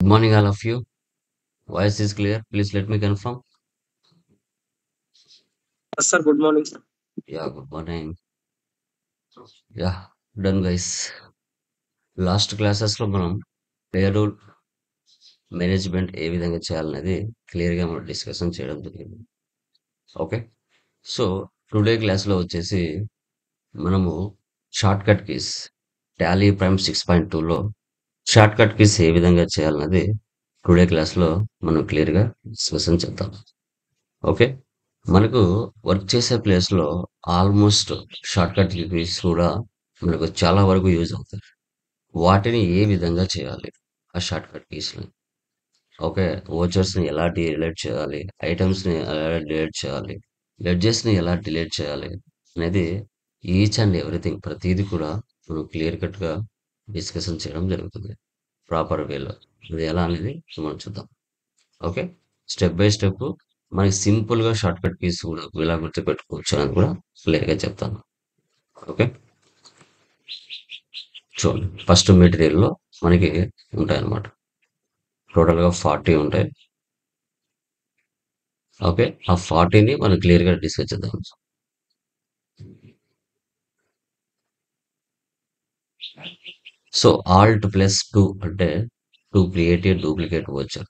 Morning, all of you. Voice is clear. Please let me confirm. Yes, sir. Good morning, sir. Yeah, good morning. Yeah, done, guys. Last క్లాసెస్లో మనం payroll management ఏ విధంగా చేయాలనేది క్లియర్గా మనం discussion చేయడం జరిగింది. Okay, so today క్లాస్లో వచ్చేసి మనము shortcut keys Tally Prime 6.2లో షార్ట్ కట్ కీస్ ఏ విధంగా చేయాలన్నది టుడే క్లాస్లో మనం క్లియర్గా డిస్కషన్ చేద్దాం. ఓకే, మనకు వర్క్ చేసే ప్లేస్‌లో ఆల్మోస్ట్ షార్ట్‌కట్ కీస్ కూడా మనకు చాలా వరకు యూజ్ అవుతాయి. వాటిని ఏ విధంగా చేయాలి? ఆ షార్ట్‌కట్ కీస్‌ని. ఓకే. వోచర్స్‌ని ఎలా డిలీట్ చేయాలి? ఐటెమ్స్‌ని ఎలా డిలీట్ చేయాలి? లెడ్జెస్‌ని ఎలా డిలీట్ చేయాలి? అనేది ఈచ్ అండ్ ఎవ్రీథింగ్ ప్రతీది కూడా మనం క్లియర్ కట్‌గా డిస్కషన్ చేయడం జరుగుతుంది. ప్రాపర్ వేలో. అది ఎలా అనేది మనం చూద్దాం. ఓకే. స్టెప్ బై స్టెప్ మనకి సింపుల్‌గా షార్ట్‌కట్ కీస్ కూడా ఎలా గుర్తుపెట్టుకోవచ్చు అని కూడా క్లియర్‌గా చెప్తాను. ఓకే. చూడండి. ఫస్ట్ మెటీరియల్‌లో మనకి ఉంటాయన్నమాట. టోటల్‌గా 40 ఉంటాయి. ఓకే. ఆ 40ని మనం క్లియర్‌గా డిస్కస్ చేద్దాం. సో, ఆల్ట్ ప్లస్ 2 అంటే to create a duplicate voucher.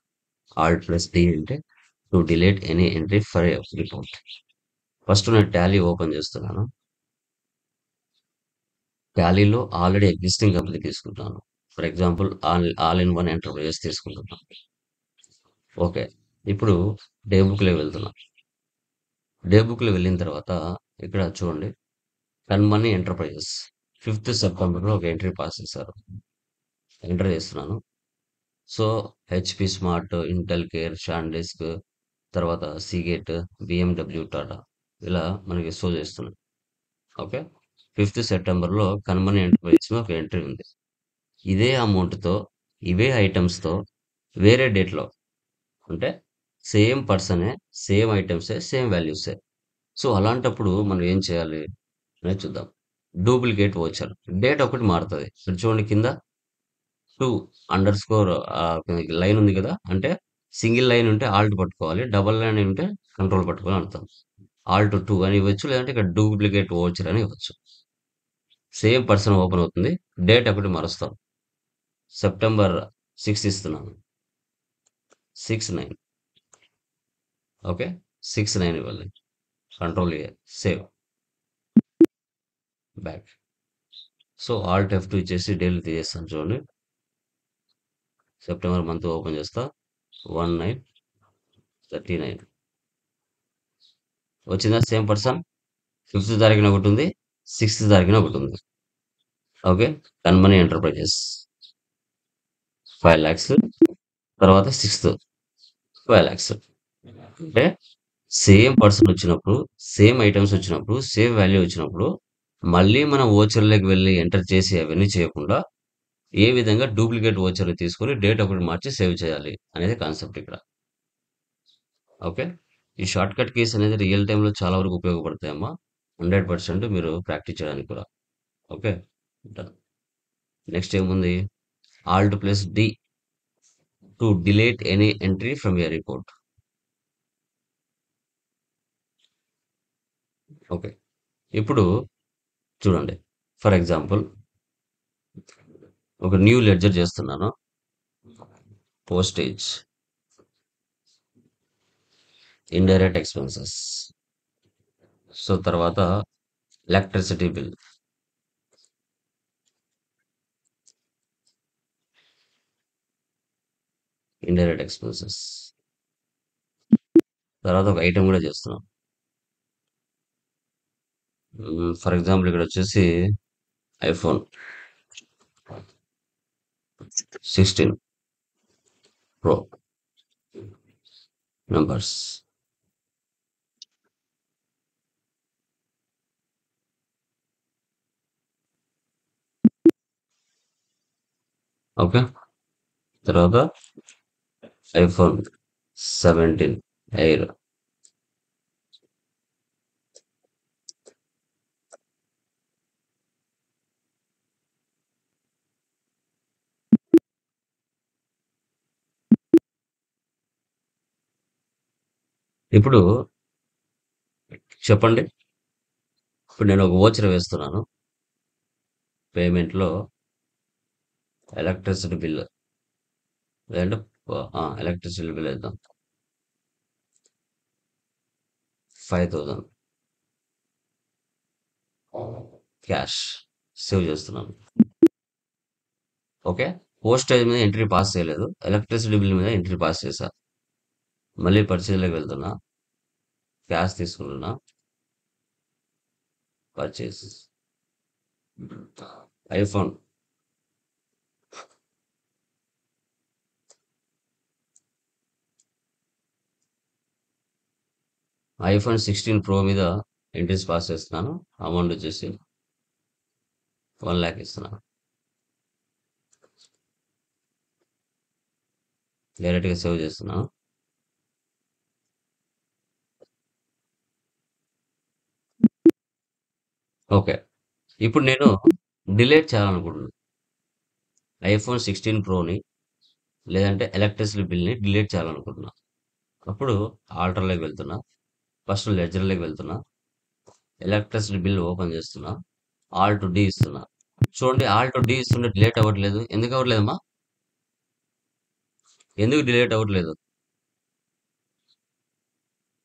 Alt plus D అంటే to delete any entry for a report. First నేను టాలీ ఓపెన్ చేస్తున్నాను. టాలీలో ఆల్రెడీ ఎగ్జిస్టింగ్ కంపెనీ తీసుకుంటాను. For example all in one enterprises తీసుకుంటున్నాను. Okay. ఇప్పుడు day బుక్‌లో వెళ్తున్నా. డే బుక్‌లో వెళ్ళిన తర్వాత ఇక్కడ చూడండి కన్మనీ ఎంటర్ప్రైజెస్ 5థ్ సెప్టెంబర్‌లో ఒక ఎంట్రీ పాస్ చేశారు. ఎంటర్ చేస్తున్నాను. So, HP smart, Intel core, SanDisk తర్వాత సీగేట్, బిఎండబ్ల్యూ, టాటా ఇలా మనకి షో చేస్తున్నాయి. ఓకే. 5థ్ సెప్టెంబర్‌లో కన్మనీ ఎంటర్ప్రైజెస్‌లో ఒక ఎంట్రీ ఉంది. ఇదే అమౌంట్‌తో, ఇవే ఐటెమ్స్‌తో వేరే డేట్‌లో అంటే సేమ్ పర్సనే, సేమ్ ఐటెమ్సే, సేమ్ వాల్యూసే. సో, అలాంటప్పుడు మనం ఏం చేయాలి అనేది చూద్దాం. Duplicate voucher. డేట్ ఒకటి మారుతది. ఇక్కడ చూడండి కింద 2 అండర్ స్కోర్ లైన్ ఉంది కదా! అంటే సింగిల్ లైన్ ఉంటే ఆల్ట్ పట్టుకోవాలి. డబుల్ లైన్ ఉంటే కంట్రోల్ పట్టుకోవాలి అని అర్థం. ఆల్ట్ 2 అని ఇవ్వచ్చు. లేదంటే ఇక్కడ డూప్లికేట్ వోచర్ అని ఇవ్వచ్చు. సేమ్ పర్సన్ ఓపెన్ అవుతుంది. డేట్ ఒకటి మారుస్తాం. సెప్టెంబర్ 6 ఇస్తున్నాను. 6/9 ఓకే. 6/9 ఇవ్వాలి. Control A save back. So, Alt F2 ఇచ్చేసి డేట్లు తీసేస్తాను చూడండి. సెప్టెంబర్ మంత్ ఓపెన్ చేస్తా. 1939 వచ్చిందా సేమ్ పర్సన్? 5th తారీఖున ఒకటుంది. 6th తారీఖున ఒకటుంది. ఓకే. కన్మనీ ఎంటర్ప్రైజెస్ 5 లాక్స్ తర్వాత 6th 5 లాక్స్. అంటే సేమ్ పర్సన్ వచ్చినప్పుడు, సేమ్ ఐటెమ్స్ వచ్చినప్పుడు, సేమ్ వాల్యూ వచ్చినప్పుడు మళ్ళీ మనం వోచర్‌లోకి వెళ్లి ఎంటర్ చేసి అవన్నీ చేయకుండా ఏ విధంగా డూప్లికేట్ వోచర్‌ని తీసుకొని డేట్ ఒకటి మార్చి సేవ్ చేయాలి అనేది కాన్సెప్ట్ ఇక్కడ. ఓకే. ఈ షార్ట్‌కట్ కీస్ అనేది రియల్ టైమ్‌లో చాలా వరకు ఉపయోగపడతాయమ్మా. 100% మీరు ప్రాక్టీస్ చేయడానికి కూడా. ఓకే. డన్. నెక్స్ట్ ఏముంది? Alt plus D to delete any entry from a report. Okay. ఇప్పుడు చూడండి. ఫర్ ఎగ్జాంపుల్ ఒక న్యూ లెడ్జర్ చేస్తున్నాను. Postage, indirect expenses. సో, తర్వాత ఎలక్ట్రిసిటీ బిల్, ఇండైరెక్ట్ ఎక్స్‌పెన్సెస్. తర్వాత ఒక ఐటెమ్ కూడా చేస్తున్నాం. ఫర్ ఎగ్జాంపుల్ ఇక్కడొచ్చేసి ఐఫోన్ 16 ప్రో నంబర్స్. ఓకే. తర్వాత ఐఫోన్ 17 ఎయిర్. ఇప్పుడు చెప్పండి. ఇప్పుడు నేను ఒక వోచర్ వేస్తున్నాను. పేమెంట్‌లో ఎలక్ట్రిసిటీ బిల్ లేదంటే ఎలక్ట్రిసిటీ బిల్ వేద్దాం. 5,000 క్యాష్ సేవ్ చేస్తున్నాను. ఓకే. పోస్టేజ్ మీద ఎంట్రీ పాస్ చేయలేదు. ఎలక్ట్రిసిటీ బిల్ మీద ఎంట్రీ పాస్ చేశా. మళ్ళీ పర్చేజ్‌లోకి వెళ్తున్నా. క్యాష్ తీసుకుంటున్నా. పర్చేజ్. ఐఫోన్ ఐఫోన్ 16 ప్రో మీద ఎంట్రీస్ పాస్ చేస్తున్నాను. అమౌంట్ వచ్చేసి 1,00,000 ఇస్తున్నాను. డైరెక్ట్‌గా సేవ్ చేస్తున్నాను. ఓకే. ఇప్పుడు నేను డిలీట్ చేయాలనుకుంటున్నాను. ఐఫోన్ 16 ప్రోని లేదంటే ఎలక్ట్రిసిటీ బిల్‌ని డిలీట్ చేయాలనుకుంటున్నా. అప్పుడు ఆల్టర్‌లోకి వెళ్తున్నా. ఫస్ట్ లెడ్జర్‌లోకి వెళ్తున్నా. ఎలక్ట్రిసిటీ బిల్ ఓపెన్ చేస్తున్నా. ఆల్ట్ డి ఇస్తున్నా. చూడండి, ఆల్ట్ డి ఇస్తుంటే డిలీట్ అవ్వట్లేదు. ఎందుకు అవ్వట్లేదమ్మా? ఎందుకు డిలీట్ అవ్వట్లేదు?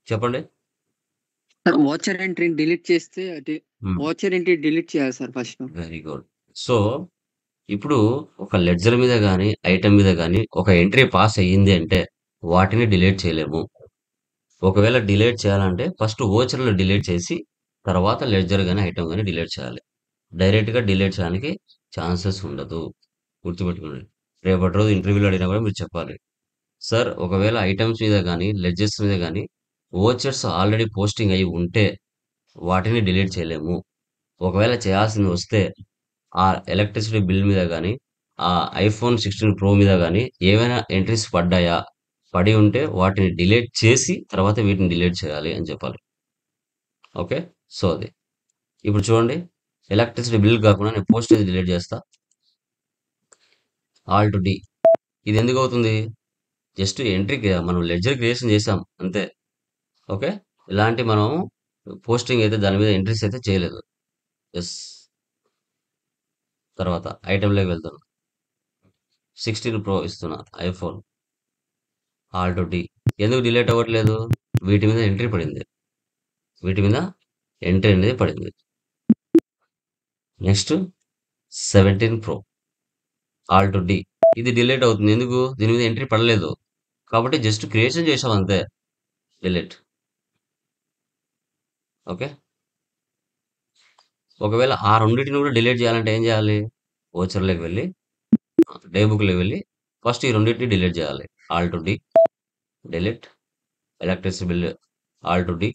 చెప్పండి. సార్ వాచర్ ఎంట్రీని డిలీట్ చేస్తే అది వాచర్ ఎంట్రీ డిలీట్ చేయాలి sir first. Very good. So ఇప్పుడు ఒక లెడ్జర్ మీద గానీ, ఐటెమ్ మీద గానీ ఒక ఎంట్రీ పాస్ అయ్యింది అంటే వాటిని డిలీట్ చేయలేము. ఒకవేళ డిలీట్ చేయాలంటే ఫస్ట్ వోచర్‌లో డిలీట్ చేసి తర్వాత లెడ్జర్ గానీ, ఐటెమ్ గానీ డిలీట్ చేయాలి. డైరెక్ట్‌గా డిలీట్ చేయడానికి ఛాన్సెస్ ఉండదు. గుర్తుపెట్టుకోండి. రేపటి రోజు ఇంటర్వ్యూలో అడిగినా కూడా మీరు చెప్పాలి. సార్, ఒకవేళ ఐటెమ్స్ మీద గానీ, లెడ్జర్స్ మీద గానీ వోచర్స్ ఆల్రెడీ పోస్టింగ్ అయ్యి ఉంటే వాటిని డిలీట్ చేయలేము. ఒకవేళ చేయాల్సింది వస్తే ఆ ఎలక్ట్రిసిటీ బిల్ మీద గానీ, ఆ ఐఫోన్ 16 ప్రో మీద గానీ ఏవైనా ఎంట్రీస్ పడ్డాయా? పడి ఉంటే వాటిని డిలీట్ చేసి తర్వాత వీటిని డిలీట్ చేయాలి అని చెప్పాలి. ఓకే. సో అది. ఇప్పుడు చూడండి, ఎలక్ట్రిసిటీ బిల్ కాకుండా నేను పోస్టేజ్ డిలీట్ చేస్తా. Alt D. ఇది ఎందుకు అవుతుంది? జస్ట్ ఎంట్రీ మనం లెడ్జర్ క్రియేషన్ చేసాం అంతే. ఓకే. ఇలాంటి మనం పోస్టింగ్ అయితే దాని మీద ఎంట్రీస్ అయితే చేయలేదు. ఎస్. తర్వాత ఐటెంలోకి వెళ్తాను. 16 ప్రో ఇస్తున్నా ఐఫోన్. Alt D. ఎందుకు డిలీట్ అవ్వట్లేదు? వీటి మీద ఎంట్రీ పడింది. వీటి మీద ఎంట్రీ అనేది పడింది. Next 17 pro. Alt D. ఇది డిలీట్ అవుతుంది. ఎందుకు? దీని మీద ఎంట్రీ పడలేదు. కాబట్టి జస్ట్ క్రియేషన్ చేసాం అంతే. డిలీట్. ఓకే. ఒకవేళ ఆ రెండిటిని కూడా డిలీట్ చేయాలంటే ఏం చేయాలి? వోచర్‌లోకి వెళ్ళి, డే బుక్‌లోకి వెళ్ళి ఫస్ట్ ఈ రెండిటిని డిలీట్ చేయాలి. Alt D, delete, electricity bill, alt D,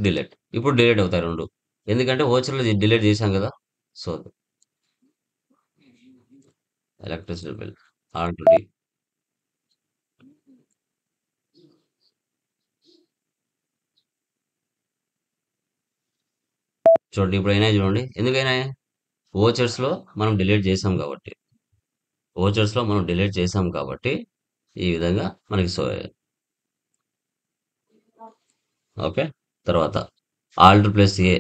delete. ఇప్పుడు డిలీట్ అవుతాయి 2. ఎందుకంటే వోచర్‌లో డిలీట్ చేశాం కదా! So, electricity bill, alt D. చూడండి, ఇప్పుడు అయినాయి చూడండి. ఎందుకైనాయి? వోచర్స్‌లో మనం డిలీట్ చేసాం కాబట్టి. వోచర్స్‌లో మనం డిలీట్ చేసాం కాబట్టి ఈ విధంగా మనకి షో అయ్యాయి. ఓకే. తర్వాత alt plus A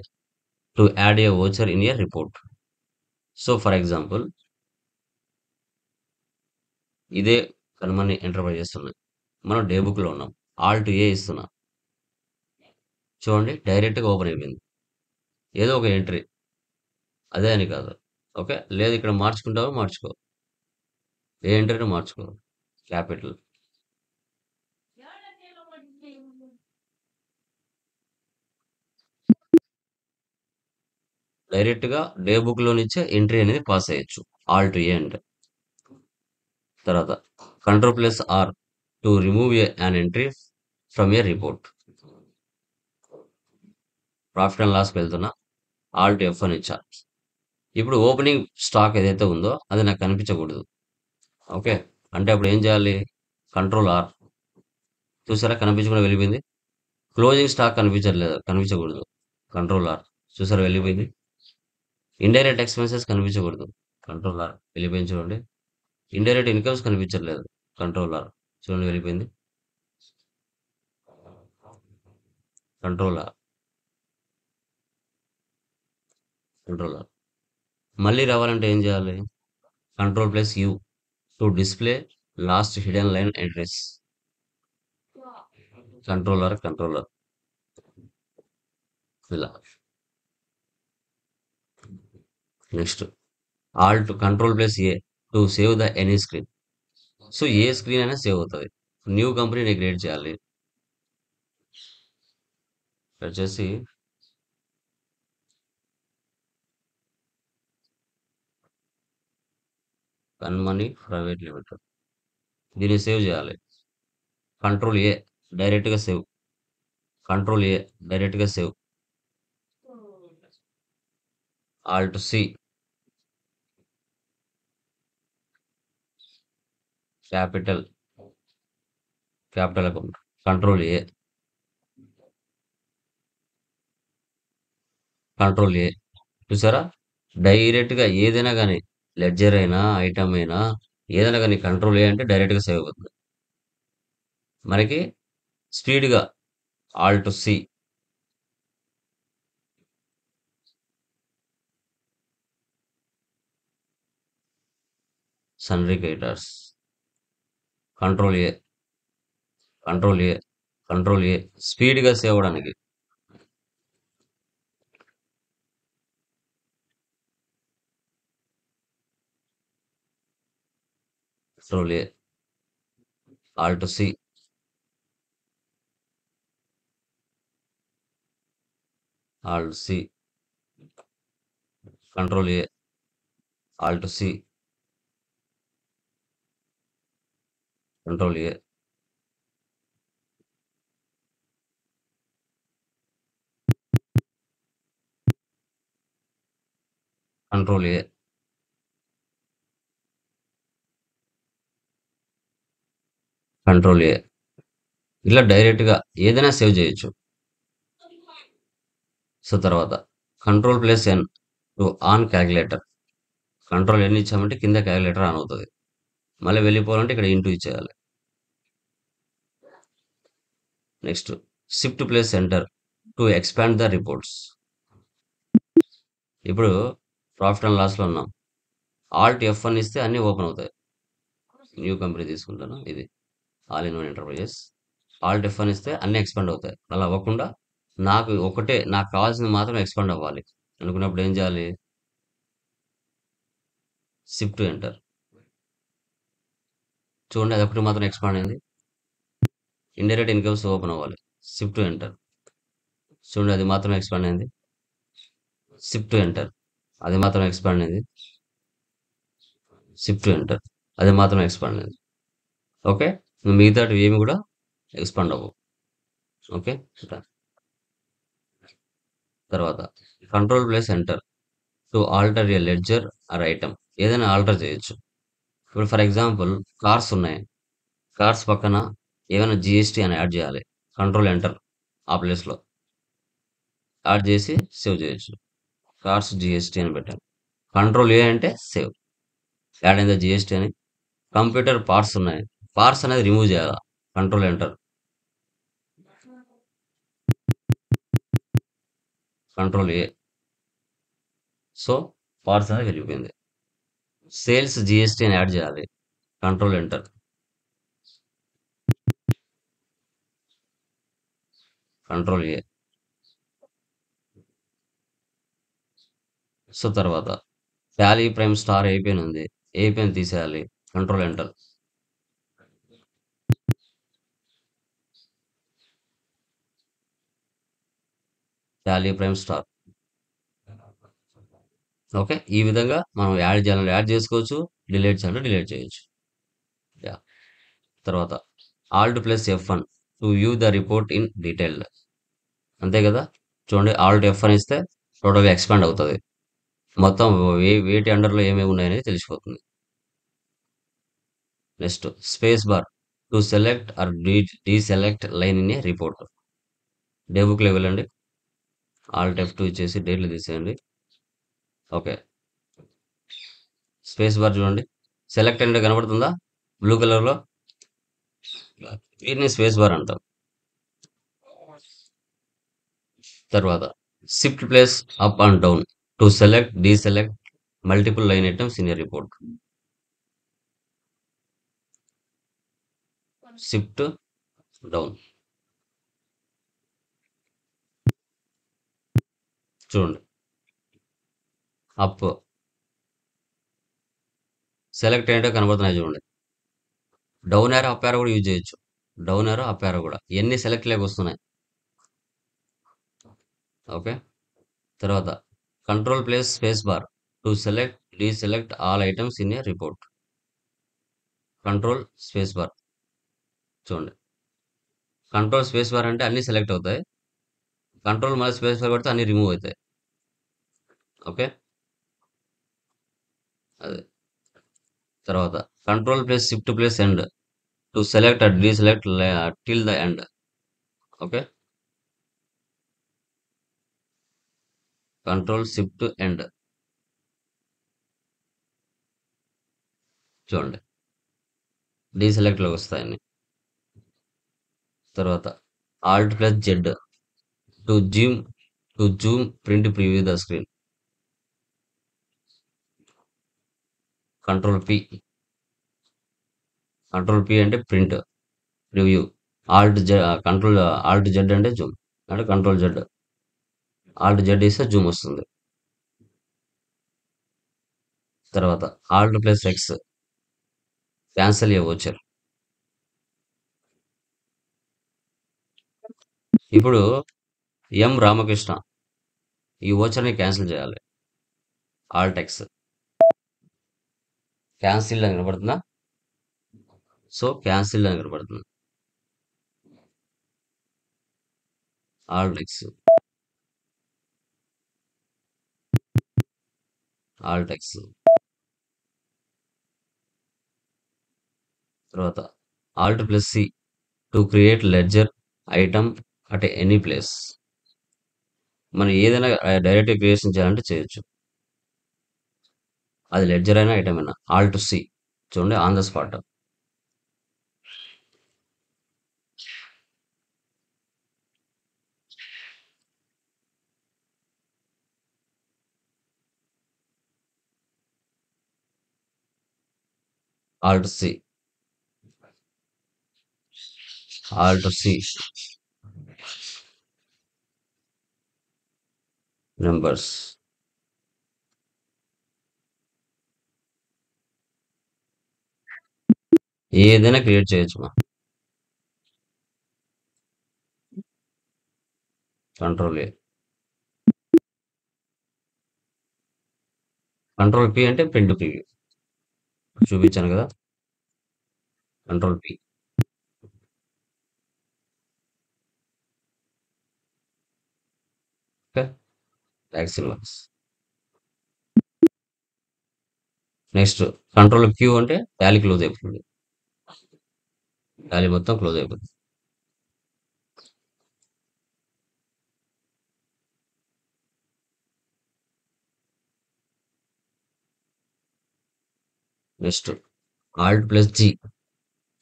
to add A voucher in a report. So for example ఇదే కనుమని ఎంటర్ చేస్తున్నాం. మనం డే బుక్‌లో ఉన్నాం. ఆల్ట్ ఏ ఇస్తున్నా. చూడండి, డైరెక్ట్‌గా ఓపెన్ అయిపోయింది. ఏదో ఒక ఎంట్రీ. అదే అని కాదు. ఓకే. లేదు, ఇక్కడ మార్చుకుంటావా మార్చుకో. ఏ ఎంట్రీని మార్చుకో. క్యాపిటల్. డైరెక్ట్‌గా డే బుక్‌లో నుంచే ఎంట్రీ అనేది పాస్ అయ్యొచ్చు. ఆల్ట్ ఏ అంటే. తర్వాత control plus R to remove an entry from a report. Profit and లాస్కి వెళ్తున్నా. ఆల్ట్ ఎఫ్ అని ఇచ్చా. ఇప్పుడు ఓపెనింగ్ స్టాక్ ఏదైతే ఉందో అది నాకు కనిపించకూడదు. ఓకే. అంటే అప్పుడు ఏం చేయాలి? Control R. చూసారా, కనిపించకుండా వెళ్ళిపోయింది. క్లోజింగ్ స్టాక్ కనిపించట్లేదు, కనిపించకూడదు. Control R. చూసారా, వెళ్ళిపోయింది. ఇండైరెక్ట్ ఎక్స్పెన్సెస్ కనిపించకూడదు. Control R. వెళ్ళిపోయింది చూడండి. ఇండైరెక్ట్ ఇన్కమ్స్ కనిపించట్లేదు. Control R. చూడండి, వెళ్ళిపోయింది. కంట్రోలర్ కంట్రోలర్ మళ్ళీ రావాలంటే ఏం చేయాలి? Control plus U to display last hidden line entries. Controller ఇలా. Next alt control plus A to save the any screen. So ఏ స్క్రీన్ అయినా సేవ్ అవుతుంది. న్యూ కంపెనీని క్రియేట్ చేయాలి. వచ్చేసి కన్మనీ ప్రైవేట్ లిమిటెడ్, దీన్ని సేవ్ చేయాలి. కంట్రోల్ ఏ డైరెక్ట్గా సేవ్. కంట్రోల్ ఏ డైరెక్ట్గా save. Alt C capital account. Control A చూసారా? డైరెక్ట్గా ఏదైనా కానీ, లెడ్జర్ అయినా ఐటమ్ అయినా ఏదైనా కానీ కంట్రోల్ ఏ అంటే డైరెక్ట్గా సేవ్ అవుతుంది మనకి స్పీడ్గా. Alt C sundry creditors. Control A control A స్పీడ్గా సేవ్ అవడానికి. Control A alt C control A alt C control A control A control A ఇలా డైరెక్ట్గా ఏదైనా సేవ్ చేయొచ్చు. సో తర్వాత control plus N to on calculator. Control N ఇచ్చామంటే కింద calculator on అవుతుంది. మళ్ళీ వెళ్ళిపోవాలంటే ఇక్కడ ఇంటూ ఇచ్చేయాలి. Next shift plus enter to expand the reports. ఇప్పుడు ప్రాఫిట్ అండ్ లాస్లో ఉన్నాం. ఆల్ట్ F1 ఇస్తే అన్నీ ఓపెన్ అవుతాయి. న్యూ కంపెనీ తీసుకుంటాను, ఇది all in one enterprises. Alt F1 ఇస్తే అన్నీ ఎక్స్పాండ్ అవుతాయి. అలా అవ్వకుండా నాకు కావాల్సింది మాత్రం ఎక్స్పాండ్ అవ్వాలి అనుకున్నప్పుడు ఏం చేయాలి? Shift enter. చూడండి, అది ఒకటి మాత్రం ఎక్స్పాండ్ అయింది. ఇండైరెక్ట్ ఇన్కమ్స్ ఓపెన్ అవ్వాలి. Shift enter. చూడండి, అది మాత్రం ఎక్స్పాండ్ అయింది. Shift enter. అది మాత్రం ఎక్స్పాండ్ అయింది. Shift enter. అది మాత్రం ఎక్స్పాండ్ అయింది. ఓకే, మిగతావి ఏమి కూడా ఎక్స్పాండ్ అవ్వవు. ఓకే, తర్వాత control plus enter to alter a ledger or item. ఏదైనా ఆల్టర్ చేయొచ్చు. ఇప్పుడు ఫర్ ఎగ్జాంపుల్ కార్స్ ఉన్నాయి. కార్స్ పక్కన ఏమైనా జిఎస్టీ అని యాడ్ చేయాలి. కంట్రోల్ ఎంటర్ ఆ ప్లేస్లో యాడ్ చేసి సేవ్ చేయొచ్చు. కార్స్ జిఎస్టీ అని పెట్టాను. కంట్రోల్ ఏ అంటే సేవ్. యాడ్ అయిందా జిఎస్టీ అని. కంప్యూటర్ పార్ట్స్ ఉన్నాయి. పార్ట్స్ అనేది రిమూవ్ చేయాలా. Control enter. Control A. So parts అనేది వెళ్ళిపోయింది. సేల్స్ జిఎస్టీ అని యాడ్ చేయాలి. Control enter. Control A. So తర్వాత టాలీ ప్రైమ్ స్టార్ ఏపీఎన్ ఉంది. ఏపీఎన్ తీసేయాలి. Control enter. Tally prime star. Okay, ఈ విధంగా మనం యాడ్ చేయాలంటే యాడ్ చేసుకోవచ్చు, డిలీట్ చేయాలంటే డిలీట్ చేయొచ్చు. యా, తర్వాత alt plus F1 to view the report in detailed. అంతే కదా. చూడండి, ఆల్ట్ F1 ఇస్తే టోటల్గా ఎక్స్పాండ్ అవుతుంది. మొత్తం వేటి అండర్లో ఏమేమి ఉన్నాయనేది తెలిసిపోతుంది. Next space bar to select or deselect line in a report. Day బుక్లో వెళ్ళండి. ఆల్ట్ F2 ఇచ్చేసి డేట్లు తీసేయండి. ఓకే, స్పేస్ బార్ చూడండి, సెలెక్ట్ అంటే కనబడుతుందా బ్లూ కలర్లో? దీన్ని స్పేస్ బార్ అంటాం. తర్వాత shift place up and down to select deselect multiple line items in a report. Shift down చూడండి. అప్ సెలెక్ట్ ఏంటో కనబడుతున్నాయి చూడండి. డౌన్ యారో అప్ యారో కూడా యూజ్ చేయొచ్చు. డౌన్ యారో అప్ యారో కూడా ఎన్ని సెలెక్ట్ లేక వస్తున్నాయి. ఓకే. తర్వాత control plus space bar to select deselect all items in a report. Control space bar చూడండి. కంట్రోల్ స్పేస్ బార్ అంటే అన్ని సెలెక్ట్ అవుతాయి. కంట్రోల్ మళ్ళీ స్పేస్ బార్ కొడితే అన్ని రిమూవ్ అవుతాయి. ఓకే. అదే తర్వాత control plus shift plus end to select and deselect till the end. Okay. Control shift end చూడండి. డీసెలెక్ట్లోకి వస్తాయన్ని. తర్వాత alt plus Z to zoom print preview the screen. Control P అంటే print preview. Control alt Z అంటే zoom అంటే control Z. Alt Z ఇస్తే zoom వస్తుంది. తర్వాత alt plus X cancel a voucher. ఇప్పుడు ఎం రామకృష్ణ ఈ వోచర్ని క్యాన్సిల్ చేయాలి. ఆల్ట్ ఎక్స్ క్యాన్సిల్ అని కనబడుతుందా? సో క్యాన్సిల్ అని కనబడుతుంది. ఆల్ట్ ఎక్స్ తర్వాత alt plus C to create ledger item at any place. మనం ఏదైనా డైరెక్ట్ క్రియేషన్ చేయాలంటే చేయొచ్చు. అది లెడ్జర్ అయినా ఐటమ్ అయినా. ఆల్ట్ సి చూడండి on the spot. Alt C numbers ఏదైనా క్రియేట్ చేయొచ్చు. కంట్రోల్ ఏ కంట్రోల్ పి అంటే ప్రింట్ ప్రివ్యూ చూపించాను కదా. Control P okay. Vaccine works. Next control Q అంటే టాలీ క్లోజ్ అయిపోతుంది. టాలీ మొత్తం క్లోజ్ అయిపోతుంది. Next alt plus G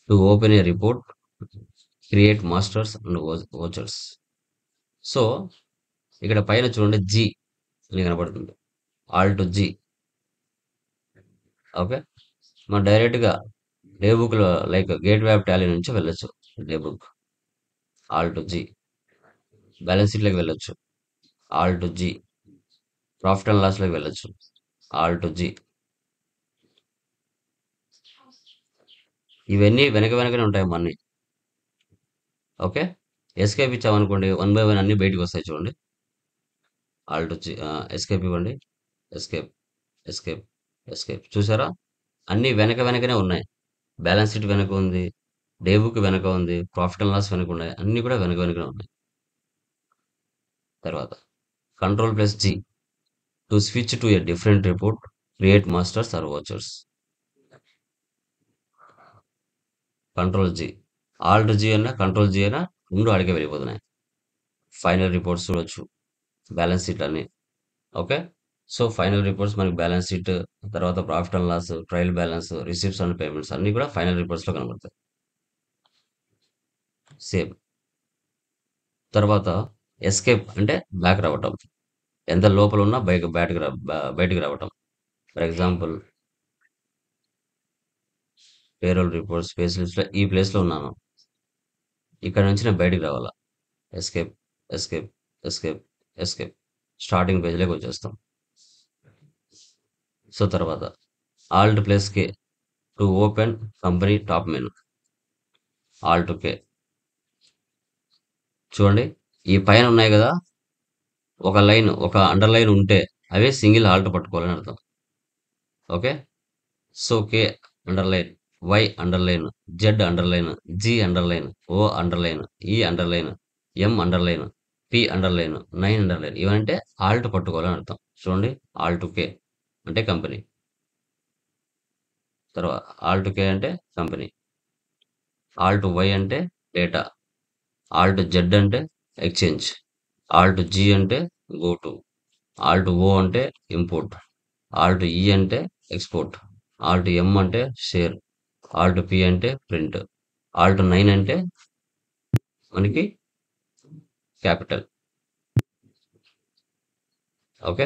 to open a report create masters and vouchers. So ఇక్కడ పైన చూడండి జి అని కనబడుతుంది. Alt G. ఓకే. మనం డైరెక్ట్గా డే బుక్లో లైక్ గేట్ వ్యాప్ టాలీ నుంచి వెళ్ళొచ్చు. Day book alt G. Balance షీట్లోకి వెళ్ళొచ్చు. Alt G. ప్రాఫిట్ అండ్ లాస్లోకి వెళ్ళొచ్చు. Alt G. ఇవన్నీ వెనకనే ఉంటాయి అన్నీ. ఓకే. ఎస్కేప్ ఇచ్చామనుకోండి 1 బై 1 అన్ని బయటకు వస్తాయి చూడండి. ఆల్ట్ వచ్చి ఎస్కేప్ ఇవ్వండి. ఎస్కేప్ ఎస్కేప్ ఎస్కేప్ చూసారా? అన్నీ వెనకనే ఉన్నాయి. బ్యాలెన్స్ షీట్ వెనక ఉంది. డే బుక్ వెనక ఉంది. ప్రాఫిట్ అండ్ లాస్ వెనక ఉన్నాయి. అన్నీ కూడా వెనకనే ఉన్నాయి. తర్వాత control plus G to switch to a different report create masters or vouchers. Control G. Alt G అయినా కంట్రోల్ జి అయినా రెండు అడిగే వెళ్ళిపోతున్నాయి. ఫైనల్ రిపోర్ట్స్ చూడొచ్చు. బ్యాలెన్స్ షీట్ అన్ని. ఓకే. సో ఫైనల్ రిపోర్ట్స్ మనకి బ్యాలెన్స్ షీట్, తర్వాత profit and loss, trial balance, receipts and payments అన్ని కూడా ఫైనల్ రిపోర్ట్స్లో కనబడతాయి. సేమ్. తర్వాత ఎస్కేప్ అంటే బ్యాక్ రావటం. ఎంత లోపల ఉన్నా బయటకు రావటం. For example payroll report space లిస్ట్‌లో ఈ ప్లేస్‌లో ఉన్నాను. ఇక్కడ నుంచి నేను బయటికి రావాలా. Escape, escape, escape, escape. Starting పేజ్‌లోకి వచ్చేస్తాం. సో తర్వాత alt plus K to open company top menu. Alt K చూడండి. ఈ పైన ఉన్నాయి కదా! ఒక అండర్‌లైన్ ఉంటే అవే సింగిల్ ఆల్ట్ పట్టుకోవాలని అర్థం. Okay. So K underline, Y underline, Z underline, G underline, O underline, E underline, M underline, P underline, 9 underline ఇవంటే ఆల్ట్ పట్టుకోవాలని అర్థం. చూడండి. ఆల్ట్ కే అంటే కంపెనీ. తర్వాత ఆల్ట్ కే అంటే కంపెనీ. ఆల్ట్ వై అంటే డేటా. ఆల్ట్ జెడ్ అంటే ఎక్స్చేంజ్. ఆల్ట్ జీ అంటే గో టు. ఆల్ట్ ఓ అంటే ఇంపోర్ట్. ఆల్ట్ ఈ అంటే ఎక్స్పోర్ట్. ఆల్ట్ ఎం అంటే షేర్. ఆల్ట్ పి అంటే ప్రింట్. ఆల్ట్ 9 అంటే మనకి క్యాపిటల్. ఓకే.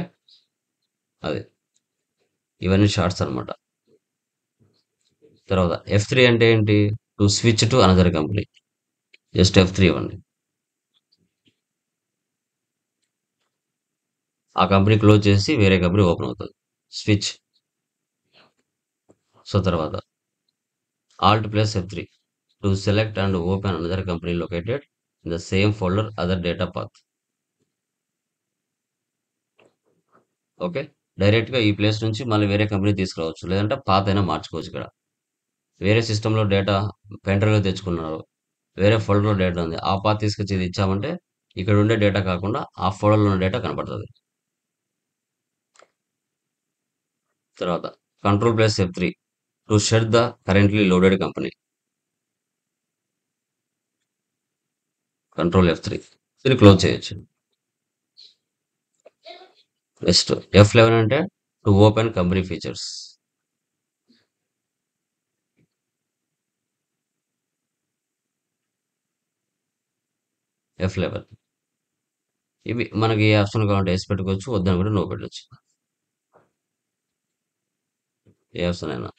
అదే. ఇవన్నీ షార్ట్స్ అన్నమాట. తర్వాత F3 అంటే ఏంటి? To switch to another company. Just F3 ఇవ్వండి. ఆ కంపెనీ క్లోజ్ చేసి వేరే కంపెనీ ఓపెన్ అవుతుంది. స్విచ్. సో తర్వాత alt plus F3 to select and open another company located in the same folder other data path. Okay. డైరెక్ట్‌గా ఈ place నుంచి మళ్ళీ వేరే కంపెనీ తీసుకురావచ్చు. లేదంటే పాత్ అయినా మార్చుకోవచ్చు ఇక్కడ. వేరే సిస్టమ్‌లో డేటా పెన్ డ్రైవ్‌లో తెచ్చుకున్నారు. వేరే ఫోల్డర్‌లో డేటా ఉంది. ఆ పాత్ తీసుకొచ్చి ఇది ఇచ్చామంటే ఇక్కడ ఉండే డేటా కాకుండా ఆ ఫోల్డర్‌లో ఉన్న డేటా కనపడుతది. తర్వాత control plus F3 to shut the currently loaded company. Control F3 దీన్ని క్లోజ్ చేయొచ్చు. నెక్స్ట్ F11 అంటే to open company features. F11 ఇవి మనకి ఏ ఆప్షన్ కావాలంటే ఎస్ పెట్టుకోవచ్చు. వద్దనుకుంటే నో పెట్టొచ్చు. ఏ ఆప్షన్ అయినా.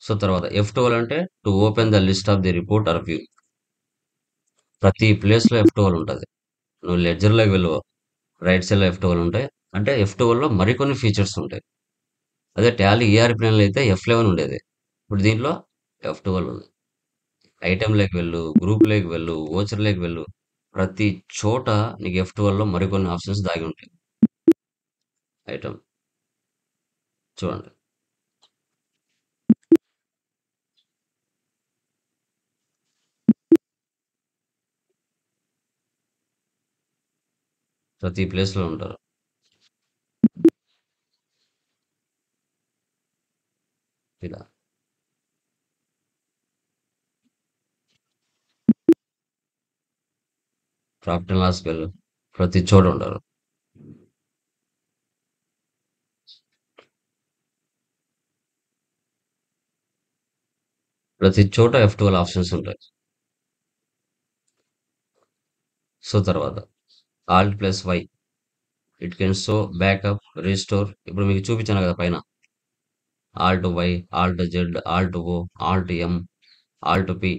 సో తర్వాత F12 అంటే to open the list of the report or view. ప్రతి ప్లేస్‌లో F12 ఉంటది. నువ్వు లెడ్జర్‌లోకి వెళ్ళు. రైట్ సైడ్‌లో F12 ఉంటాయి. అంటే F12లో మరికొన్ని ఫీచర్స్ ఉంటాయి. అదే టాలీ ఈఆర్‌పి9లో అయితే F11 ఉండేది. ఇప్పుడు దీంట్లో F12 ఉంది. ఐటెమ్‌లోకి వెళ్ళు, గ్రూప్‌లోకి వెళ్ళు, వోచర్‌లోకి వెళ్ళు. ప్రతి చోట నీకు F12లో మరికొన్ని ఆప్షన్స్ దాగి ఉంటాయి. ఐటెమ్ చూడండి. ప్రతి ప్లేస్‌లో ఉంటారు. ఇలా ప్రాఫిట్ అండ్ లాస్‌కి వెళ్ళు. ప్రతి చోట ఉంటారు. ప్రతి చోట F12 ఆప్షన్స్ ఉంటాయి. సో తర్వాత alt plus Y it can show backup, restore. ఇప్పుడు మీకు చూపించాను కదా పైన. Alt Y, alt Z, alt O, alt M, alt P.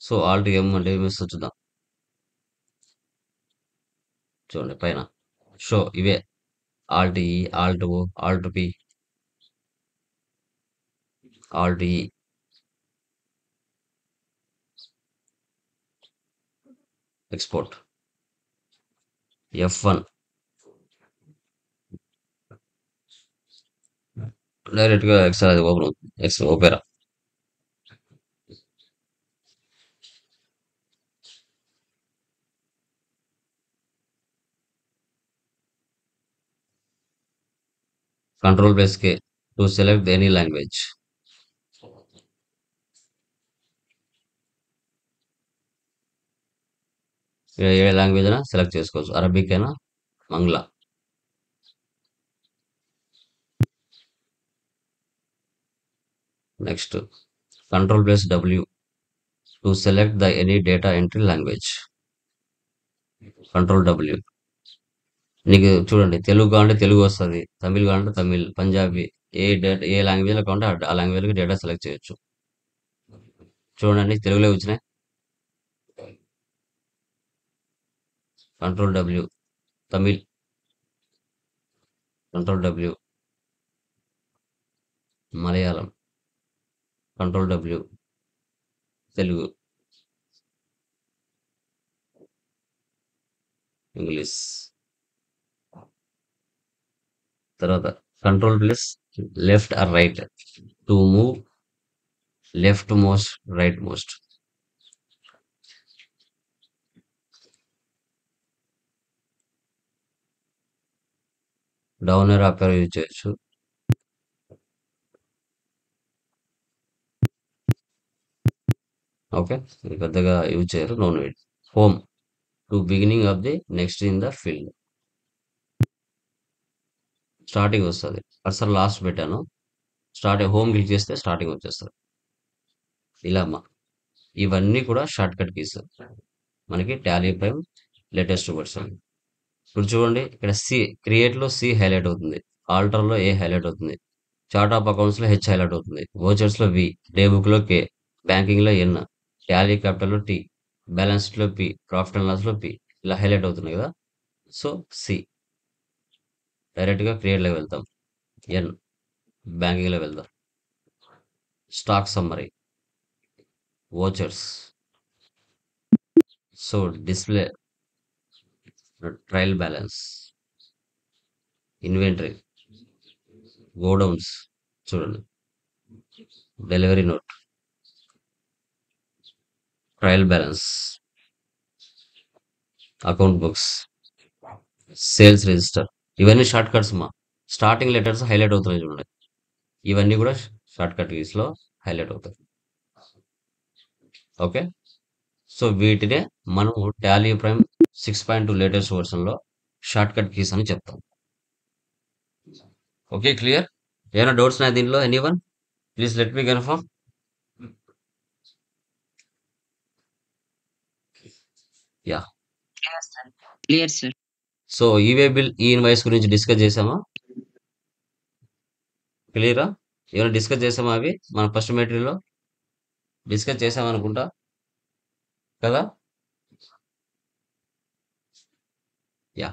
So alt M అంటే ఏమిస్తుందో చూద్దాం. చూడండి పైన. షో ఇవే alt E, alt O, alt P, alt E. Export. F1 డైరెక్ట్‌గా ఎక్సెల్ అది ఓపెన్ అవుతుంది. Opera. Control plus K to select any language. ఏ లాంగ్వేజ్ అయినా సెలెక్ట్ చేసుకోవచ్చు. అరబిక్ అయినా, మంగ్లా. Next control plus W to select the any data entry language. Control W. నీకు చూడండి, తెలుగు కావాలంటే తెలుగు వస్తుంది, తమిళ్ కావాలంటే తమిళ్, పంజాబీ, ఏ లాంగ్వేజ్లో కావాలంటే ఆ లాంగ్వేజ్కి డేటా సెలెక్ట్ చేయొచ్చు. చూడండి, తెలుగులో వచ్చినాయి. Control W Tamil, control W Malayalam, control W Telugu, English. తర్వాత control plus left or right to move leftmost, rightmost. Down arrow up arrow use చేయొచ్చు. ఓకే, ఇది పెద్దగా యూజ్ చేయరు, no need. Home to beginning of the next in the field. Starting వస్తుంది, cursor last పెట్టాను, home click చేస్తే starting వచ్చేస్తుంది. ఇలా అమ్మా, ఇవన్నీ కూడా షార్ట్ కట్ కీస్ మనకి టాలీ ప్రైమ్ లేటెస్ట్ వర్షన్. ఇప్పుడు చూడండి, ఇక్కడ సి క్రియేట్లో సి హైలైట్ అవుతుంది, ఆల్టర్లో ఏ హైలైట్ అవుతుంది, చార్ట్ ఆఫ్ అకౌంట్స్లో హెచ్ హైలైట్ అవుతుంది, వోచర్స్లో వి, డే బుక్లో కే, బ్యాంకింగ్లో ఎన్, టాలీ క్యాపిటల్లో టీ, బ్యాలెన్స్ షీట్లో పి, ప్రాఫిట్ అండ్ లాస్లో పి, ఇలా హైలైట్ అవుతున్నాయి కదా. సో సి డైరెక్ట్గా క్రియేట్లో వెళ్తాం, ఎన్ బ్యాంకింగ్లో వెళ్దాం, stock summary, vouchers, so display, trial balance, inventory, godowns, చూడండి, delivery note, trial balance, account books, sales register. ఇవన్నీ షార్ట్ కట్స్ మా. స్టార్టింగ్ లెటర్స్ హైలైట్ అవుతున్నాయి చూడండి, ఇవన్నీ కూడా షార్ట్ కట్ కీస్ లో హైలైట్ అవుతాయి. ఓకే, సో వీటినే మనం టాలీ ప్రైమ్ 6.2 లేటెస్ట్ వర్షన్ లో షార్ట్ కట్ కీస్ అని చెప్తాం. Okay, clear? ఏమైనా డౌట్స్ ఉన్నాయి దీనిలో? Anyone please let me confirm. Yeah, clear sir. So e-way bill, e invoice గురించి డిస్కస్ చేసామా? క్లియరా? ఏమైనా డిస్కస్ చేసామా? అవి మన ఫస్ట్ మెటీరియల్లో డిస్కస్ చేసామనుకుంటా కదా. యా,